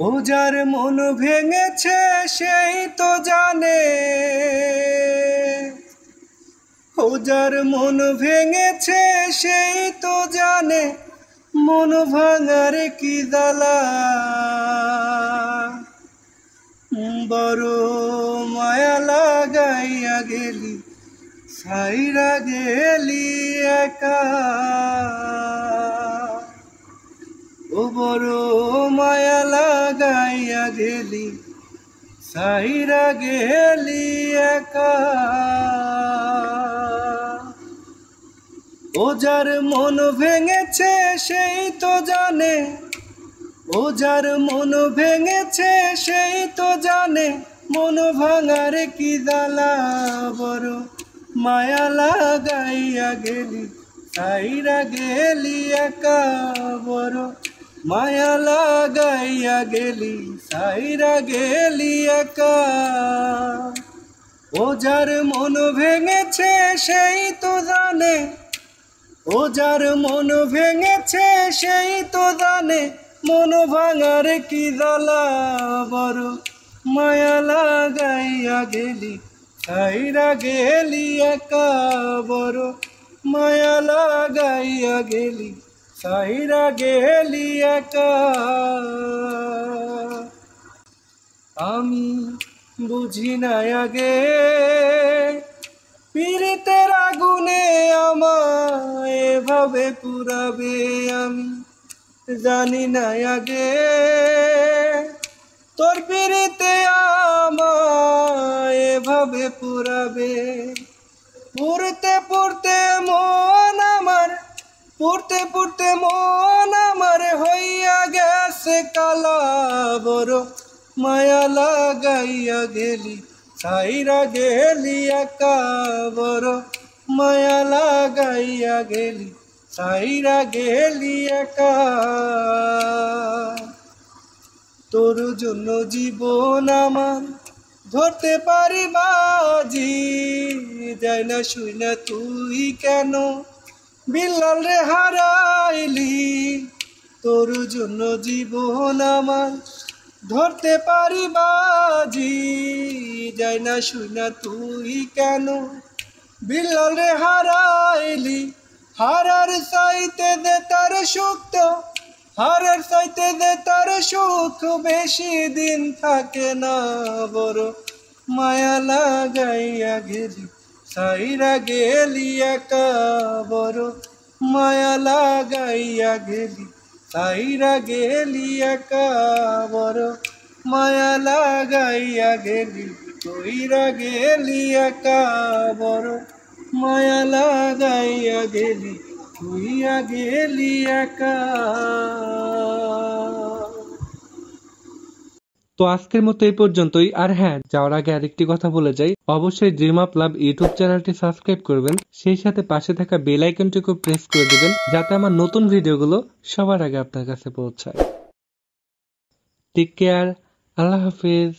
ও যার মন ভেঙেছে সেই তো জানে, ও যার মন ভেঙেছে সেই তো জানে, মন ভাঙার কি জ্বালা। বড় মায়া লাগাইয়া গেলি, ছাইরা গেলি একা। ও বড় মায়া লাগাইয়া গেলি, ছাইরা গেলি একা। ও যার মন ভেঙেছে সেই তো জানে, ও যার মন ভেঙেছে সেই তো জানে, মন ভাঙার কি জ্বালা। বড় মায়া লাগাইয়া গেলি, ছাইরা গেলি একা। বড় মায়া লাগাইয়া গেলি, ছাইরা গেলি একা। ও যার মন ভেঙেছে সেই তো জানে, ও যার মন ভেঙেছে সেই তো জানে, মন ভাঙার কি জ্বালা। বড় মায়া লাগাইয়া গেলি, ছাইরা গেলি একা। বড় মায়া লাগাইয়া গেলি, ছাইরা গেলি একা। আমি বুঝি না আগে পীড়িতের আগুনে আমায় এভাবে পুরাবে। আমি জানি না আগে তোর পীড়িতে আমায় এভাবে পুরাবে। পুরতে পুরতে মন আমার, পুরতে পুরতে মন আমার হইয়া গেছে কালা। বড় মায়া লাগাইয়া গেলি, ছাইরা গেলি একা। বড় মায়া লাগাইয়া গেলি, ছাইরা গেলি একা। তোর জন্য জীবন আমার ধরতে পারি বাজি, যায় না শুই না তুই কেন বিল্লাল রে হারাইলি। তোর জন্য জীবন আমার ধরতে পারি বাজি, যায় না শুই না তুই কেন বিল্লাল রে হারাইলি। হারার চাইতে দে তার সুখ তো, হারার চাইতে দে তার সুখ বেশি দিন থাকে না। বড় মায়া লাগাইয়া গেলি, ছাইরা গেলি একা। বড় মায়া লাগাইয়া গেলি, ছাইরা গেলি একা। বড় মায়া লাগাইয়া গেলি, কইরা গেলি একা। বড় মায়া লাগাইয়া গেলি, তুইয়া গেলি একা। তো আজকের মতো এই পর্যন্তই। আর হ্যাঁ, যাওয়ার আগে আরেকটি কথা বলে যাই, অবশ্যই ড্রিম আপ লাভ ইউটিউব চ্যানেলটি সাবস্ক্রাইব করবেন, সেই সাথে পাশে থাকা বেল আইকনটিকে প্রেস করে দিবেন, যাতে আমার নতুন ভিডিওগুলো সবার আগে আপনার কাছে পৌঁছায়। টেক কেয়ার, আল্লাহ হাফেজ।